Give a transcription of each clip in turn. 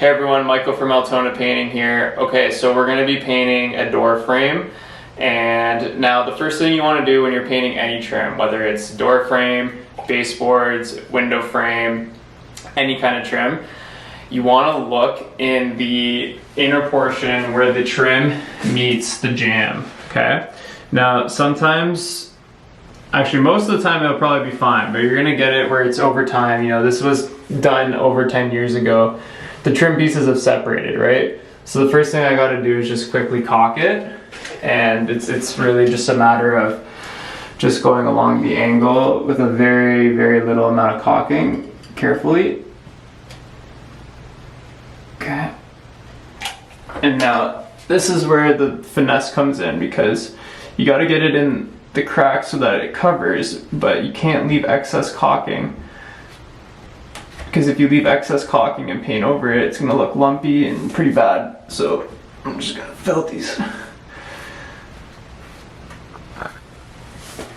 Hey everyone, Michael from Altona Painting here. Okay, so we're going to be painting a door frame. And now the first thing you want to do when you're painting any trim, whether it's door frame, baseboards, window frame, any kind of trim, you want to look in the inner portion where the trim meets the jamb, okay? Now sometimes, actually most of the time it'll probably be fine, but you're going to get it where it's over time. You know, this was done over 10 years ago. The trim pieces have separated, right? So the first thing I got to do is just quickly caulk it, and it's really just a matter of just going along the angle with a very, very little amount of caulking, carefully. Okay. And now this is where the finesse comes in, because you got to get it in the crack so that it covers, but you can't leave excess caulking. Because if you leave excess caulking and paint over it, it's going to look lumpy and pretty bad. So I'm just going to fill these.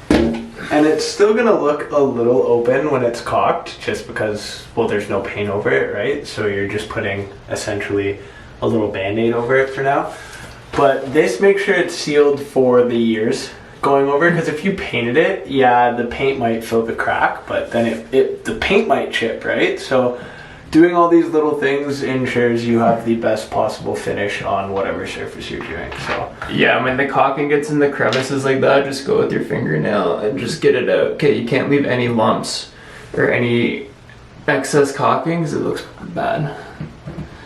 And it's still going to look a little open when it's caulked, just because, well, there's no paint over it, right? So you're just putting essentially a little band-aid over it for now. But this makes sure it's sealed for the years going over, because if you painted it, yeah, the paint might fill the crack, but then the paint might chip, right? So doing all these little things ensures you have the best possible finish on whatever surface you're doing. So yeah, when the caulking gets in the crevices like that, just go with your fingernail and just get it out. Okay, you can't leave any lumps or any excess caulking because it looks bad.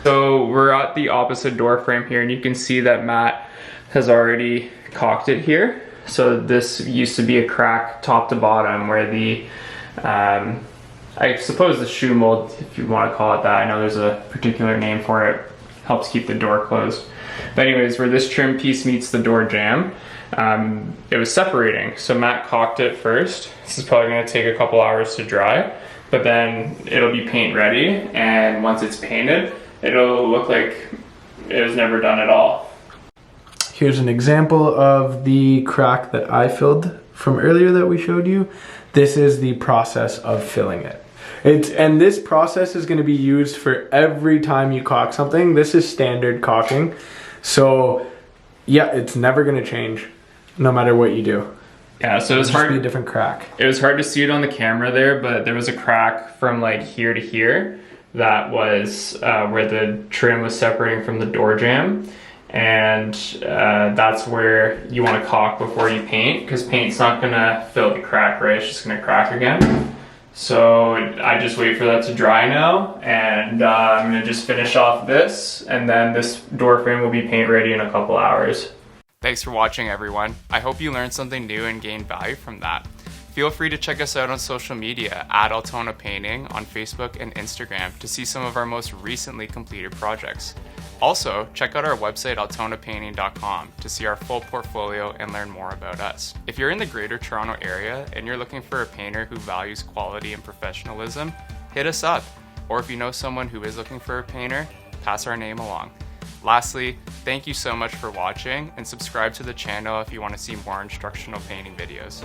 So we're at the opposite door frame here, and you can see that Matt has already caulked it here. So this used to be a crack top to bottom where the, I suppose the shoe mold, if you want to call it that, I know there's a particular name for it, helps keep the door closed. But anyways, where this trim piece meets the door jamb, it was separating. So Matt caulked it first. This is probably going to take a couple hours to dry, but then it'll be paint ready. And once it's painted, it'll look like it was never done at all. here's an example of the crack that I filled from earlier that we showed you. This is the process of filling it. And this process is going to be used for every time you caulk something. This is standard caulking. So yeah, it's never going to change no matter what you do. Yeah, so it was hard. Be a different crack. It was hard to see it on the camera there, but there was a crack from like here to here that was where the trim was separating from the door jamb. And that's where you want to caulk before you paint, because paint's not going to fill the crack, right? It's just going to crack again. So I just wait for that to dry now, and I'm going to just finish off this, and then this door frame will be paint ready in a couple hours. Thanks for watching, everyone. I hope you learned something new and gained value from that. Feel free to check us out on social media at Altona Painting on Facebook and Instagram to see some of our most recently completed projects. Also, check out our website altonapainting.com to see our full portfolio and learn more about us. If you're in the Greater Toronto area and you're looking for a painter who values quality and professionalism, hit us up. Or if you know someone who is looking for a painter, pass our name along. Lastly, thank you so much for watching, and subscribe to the channel if you want to see more instructional painting videos.